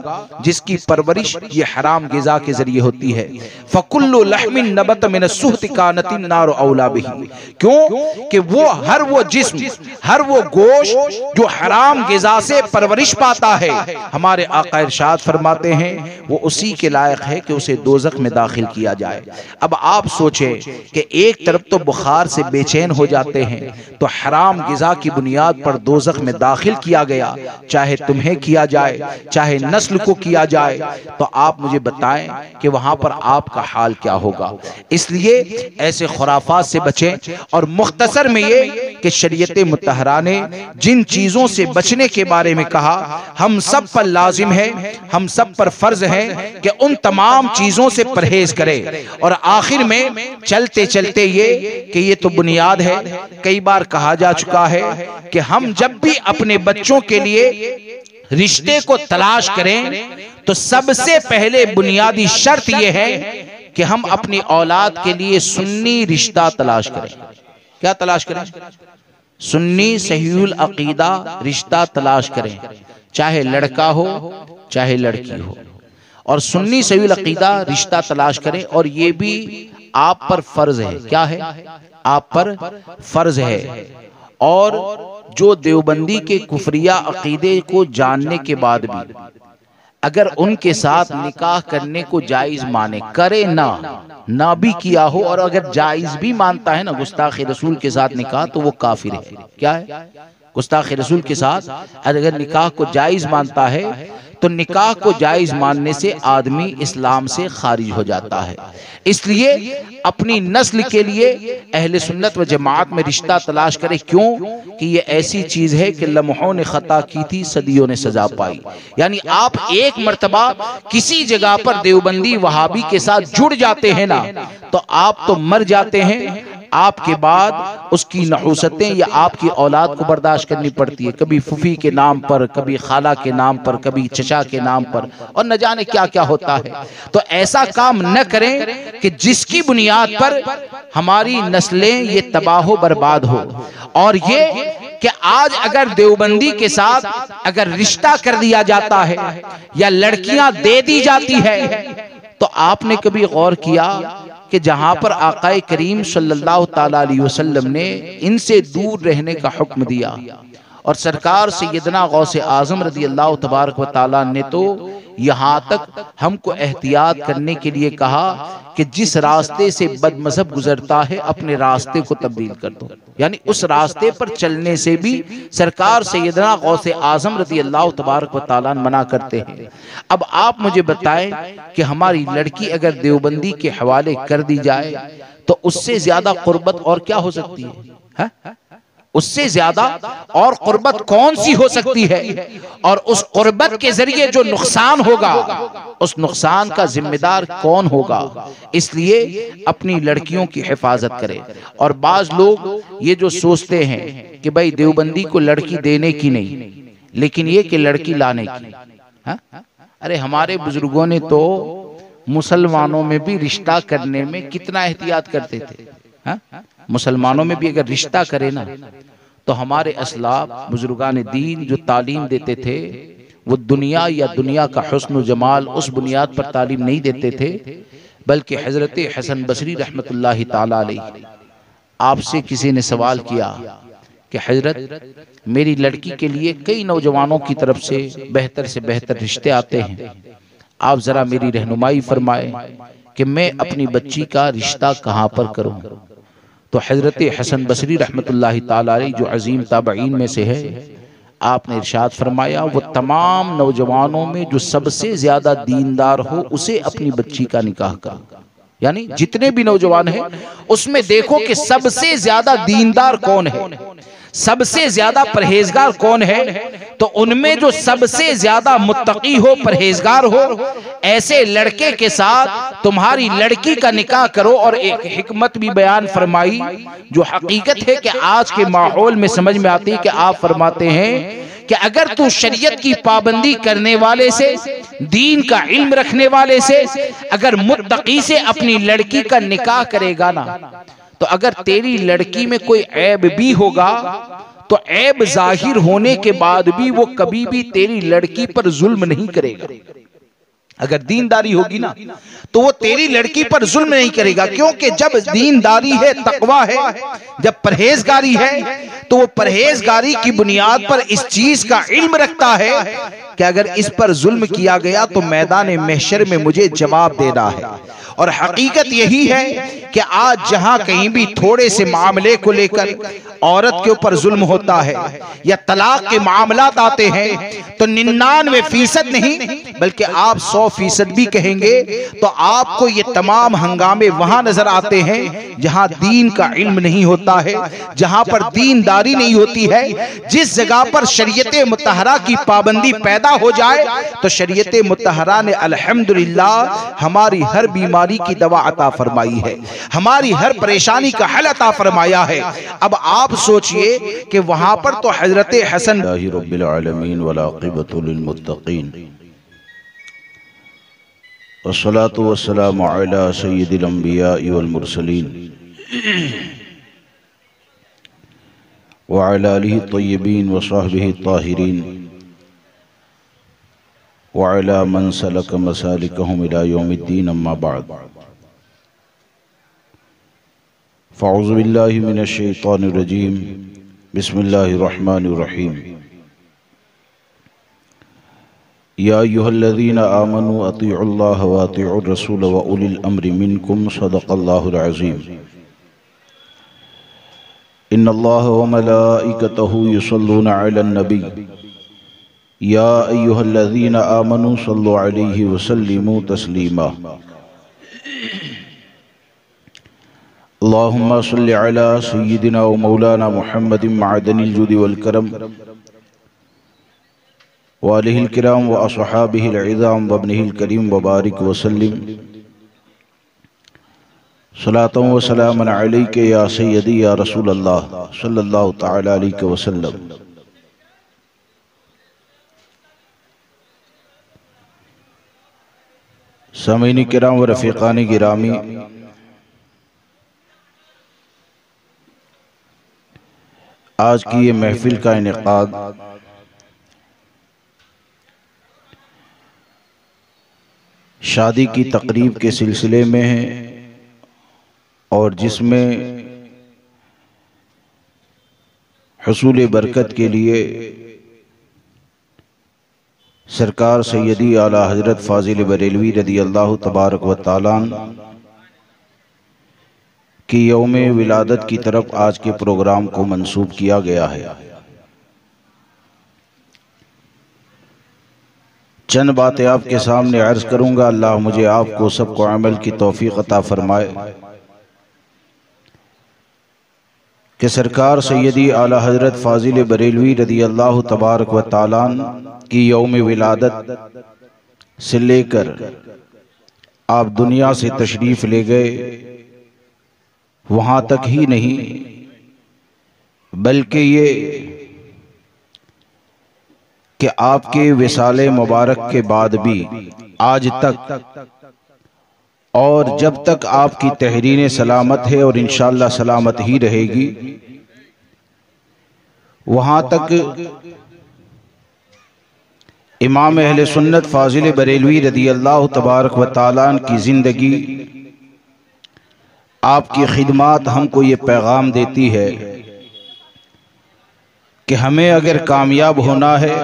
जिसकी परवरिश ये हराम गिजा के जरिए होती है। फकुल्लु लहमिन नबत मिन अस्सुहत कानतिन नार औला बिही, क्यों कि वो जिस्म, हर वो गोश्त जो हराम गिजा से परवरिश पाता है, हमारे आका इरशाद फरमाते हैं वो उसी के लायक है कि उसे दोजख में दाखिल किया जाए। अब आप सोचें कि एक तरफ तो बुखार से बेचैन हो जाते हैं, तो हराम गिजा की बुनियाद पर दोजख में दाखिल किया गया, चाहे तुम्हें किया जाए चाहे नस्ल को किया जाए, तो आप मुझे बताएं कि वहां पर आपका हाल क्या होगा। इसलिए ऐसे खुराफात से बचें। और मुख्तसर में ये कि शरीयत मुतहरा ने जिन चीजों से बचने के बारे में कहा, हम सब पर लाजिम है, हम सब पर फर्ज है कि उन तमाम चीजों से परहेज करें। और आखिर में चलते चलते ये कि ये तो बुनियाद है, कई बार कहा जा चुका है कि हम जब भी अपने बच्चों के लिए रिश्ते को तलाश करें तो सबसे पहले बुनियादी शर्त यह है कि हम अपनी औलाद के लिए सुन्नी रिश्ता तलाश करें। क्या तलाश करें? सुन्नी सहीहुल अकीदा रिश्ता तलाश करें, चाहे लड़का हो चाहे लड़की हो, और सुन्नी सहीहुल अकीदा रिश्ता तलाश करें। और ये भी आप पर फर्ज है। क्या है? आप पर फर्ज है। और जो देवबंदी के कुफरिया अकीदे को जानने के बाद भी अगर उनके साथ निकाह करने को जायज माने, करे ना भी किया हो, और अगर जायज भी मानता है ना गुस्ताख रसूल के साथ निकाह, तो वो काफिर है। क्या है? गुस्ताख रसूल के साथ अगर निकाह को जायज मानता है तो निकाह को जायज मानने से आदमी इस्लाम से खारिज हो जाता है। इसलिए अपनी नस्ल के लिए अहले सुन्नत व जमात में रिश्ता तलाश करे। क्यों कि ये ऐसी चीज है कि लम्हों ने खता की थी, सदियों ने सजा पाई। यानी आप एक मर्तबा किसी जगह पर देवबंदी वहाबी के साथ जुड़ जाते हैं ना, तो आप तो मर जाते हैं। आपके बाद उसकी नहुसतें या आपकी औलाद को बर्दाश्त करनी पड़ती है, कभी फूफी के नाम पर, कभी खाला के नाम पर, कभी चचा के नाम पर, और न जाने क्या क्या होता है। तो ऐसा काम न करें कि जिसकी बुनियाद पर हमारी नस्लें ये तबाह बर्बाद हो। और ये कि आज अगर देवबंदी के साथ अगर रिश्ता कर दिया जाता है या लड़कियां दे दी जाती है, तो आपने कभी गौर किया कि जहां पर आकाए करीम सल्लल्लाहु ताला अलैहि वसल्लम ने इनसे दूर रहने का हुक्म दिया, और सरकार सैयदना गौसे आजम रज़ी अल्लाह तबारक व तआला ने तो यहाँ तक हमको एहतियात करने के लिए कहा कि जिस रास्ते से बदमज़हब गुजरता है अपने रास्ते को तब्दील कर दो। यानी उस रास्ते पर चलने से भी सरकार सैयदना गौसे आजम रज़ी अल्लाह तबारक व तआला मना करते हैं। अब आप मुझे बताएं कि हमारी लड़की अगर देवबंदी के हवाले कर दी जाए तो उससे ज्यादा कुर्बत और क्या हो सकती है? उससे ज्यादा और कुर्बत कौन सी हो सकती है? और उस कुर्बत के जरिए जो नुकसान होगा, उस नुकसान का जिम्मेदार कौन होगा? इसलिए अपनी लड़कियों की हिफाजत करें। और बाज लोग ये जो सोचते हैं कि भाई देवबंदी को लड़की देने की नहीं, लेकिन ये कि लड़की लाने की। हा? अरे हमारे बुजुर्गों ने तो मुसलमानों में भी रिश्ता करने में कितना एहतियात करते थे। हा? मुसलमानों में भी अगर रिश्ता करे ना तो हमारे असलाफ बुजुर्गान दीन जो तालीम देते थे वो दुनिया या दुनिया का हुस्न जमाल उस बुनियाद पर तालीम नहीं देते थे, बल्कि हजरत हसन बसरी रहमतुल्लाहि ताला अलैहि आपसे किसी ने सवाल किया कि हजरत मेरी लड़की के लिए कई नौजवानों की तरफ से बेहतर रिश्ते आते हैं, आप जरा मेरी रहनुमाई फरमाए कि मैं अपनी बच्ची का रिश्ता कहाँ पर करूं। तो हजरत हसन बसरी रहमतुल्लाहि ताला अलैहि जो अजीम ताबईन में से है, आपने इरशाद फरमाया वो तमाम नौजवानों में जो सबसे ज्यादा दीनदार हो उसे अपनी बच्ची का निकाह करो। यानी जितने भी नौजवान हैं उसमें देखो कि सबसे ज्यादा दीनदार कौन है, सबसे ज्यादा परहेजगार कौन है, तो उनमें जो सबसे ज्यादा मुत्तकी हो, परहेजगार हो, ऐसे लड़के के साथ तुम्हारी लड़की का निकाह करो। और एक हिकमत भी बयान फरमाई जो हकीकत है कि आज के माहौल में समझ में आती है कि आप फरमाते हैं कि अगर तू शरीयत की पाबंदी करने वाले से, दीन का इल्म रखने वाले से, अगर मुत्तकी से अपनी लड़की का निकाह करेगा ना, तो अगर तेरी लड़की में कोई ऐब भी होगा तो ऐब जाहिर होने के बाद भी वो कभी भी तेरी लड़की पर जुल्म नहीं करेगा। अगर दीनदारी होगी ना तो वो तेरी लड़की पर जुल्म नहीं करेगा, क्योंकि जब दीनदारी है, तकवा है, जब परहेजगारी है, तो वो परहेजगारी की बुनियाद पर इस चीज का इल्म रखता है कि अगर इस पर जुल्म किया गया तो मैदान महशर में मुझे जवाब देना है। और हकीकत यही है कि आज जहां कहीं भी थोड़े से मामले को लेकर औरत के ऊपर जुल्म होता है या तलाक के मामलात आते हैं तो 99% नहीं बल्कि आप 100% भी कहेंगे तो आपको ये तमाम हंगामे वहां नजर आते हैं जहां दीन का इल्म नहीं होता है, जहां पर दीनदारी नहीं होती है। जिस जगह पर शरीयत मुतहरा की पाबंदी पैदा हो जाए तो शरीयत मुतहरा ने अल्हम्दुलिल्लाह हमारी हर बीमारी की दवा अता फरमाई है, हमारी हर परेशानी का हल अता फरमाया है। अब आप सोचिए कि वहां पर तो हजरत हसन रब्बिल आलमीन वल आक़िबतु लिल मुत्तक़ीन वस्सलातु वस्सलामु अला सय्यिदिल अंबिया वल मुरसलीन व अला आलिहि तय्यबीन व सहबिहि ताहिरीन व अला मन सलक मसालिकहुम इला यौमिद्दीन अम्मा बअद। फ़अऊज़ु बिल्लाहि मिनश शैतानिर रजीम बिस्मिल्लाहिर रहमानिर रहीम। या अय्युहल्लज़ीना आमनू अतीउल्लाह व अतीउर रसूल व उलिल अम्रि मिनकुम सदक़ल्लाहुल अज़ीम। इन्नल्लाह व मलाइकतहु युसल्लूना अलन नबी या अय्युहल्लज़ीना आमनू सल्लु अलैहि व सल्लिमू तस्लीमा। अल्लाहुम्मा सल्लि अला सय्यिदिना व मौलाना मुहम्मदिन मअदनिल जुदी वल करम व आलिहिल किराम व अस्हाबिहिल इज़ाम व इब्निहिल करीम व बारिक व सल्लिम सलातन व सलामन अलैका या सय्यदी या रसूल अल्लाह सल्लल्लाहु तआला अलैहि वसल्लम। सामीन किराम व रफ़ीक़ान गिरामी, आज की ये महफिल का इनेकाद शादी की तकरीब के सिलसिले में है और जिसमें हुसूल बरकत के लिए सरकार सैयदी आला हजरत फाजिल बरेलवी रदी अल्लाह तबारक व तआला की यौम विलादत की तरफ आज के प्रोग्राम को मंसूब किया गया है। चंद बातें आपके सामने अर्ज करूंगा। अल्लाह मुझे आपको सबको अमल की तौफीक अता फरमाए कि सरकार सैयदी आला हजरत फाजिल बरेलवी रदी अल्लाह तबारक व तआला की यौम विलादत से लेकर आप दुनिया से तशरीफ ले गए, वहां तक ही नहीं बल्कि ये कि आपके विसाले मुबारक के बाद भी आज तक और जब तक आपकी तहरीरें सलामत है और इंशाअल्लाह सलामत ही रहेगी, वहाँ तक इमाम अहले सुन्नत फाजिल बरेलवी रदी अल्लाह तबारक व तआला की ज़िंदगी, आपकी खिदमात हमको ये पैगाम देती है कि हमें अगर कामयाब होना है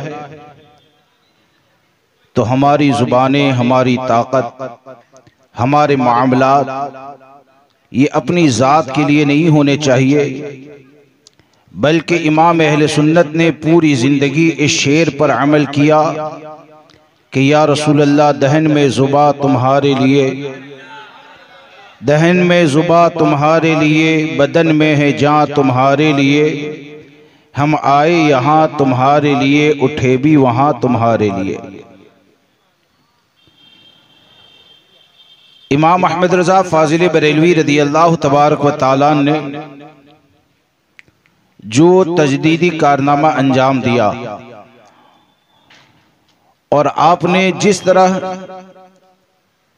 तो हमारी ज़ुबानें, हमारी ताकत, हमारे मामलात ये अपनी ज़ात के लिए नहीं होने चाहिए, बल्कि इमाम अहले सुन्नत ने पूरी ज़िंदगी इस शेर पर अमल किया कि या रसूल अल्लाह, दहन में ज़ुबा तुम्हारे लिए, दहन में ज़ुबा तुम्हारे लिए, बदन में है जान तुम्हारे लिए, हम आए यहाँ तुम्हारे लिए, उठे भी वहाँ तुम्हारे लिए। इमाम अहमद रज़ा फाजिल बरेलवी रदी अल्लाह तबारक व तआला ने जो तजदीदी कारनामा अंजाम दिया और आपने जिस तरह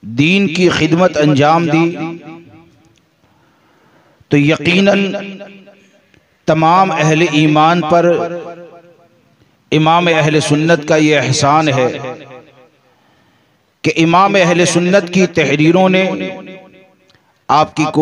दीन की खिदमत अंजाम दी, तो यकीनन तमाम अहले ईमान पर इमाम अहले सुन्नत का ये एहसान है कि इमाम अहले सुन्नत की तहरीरों ने आपकी कोशिश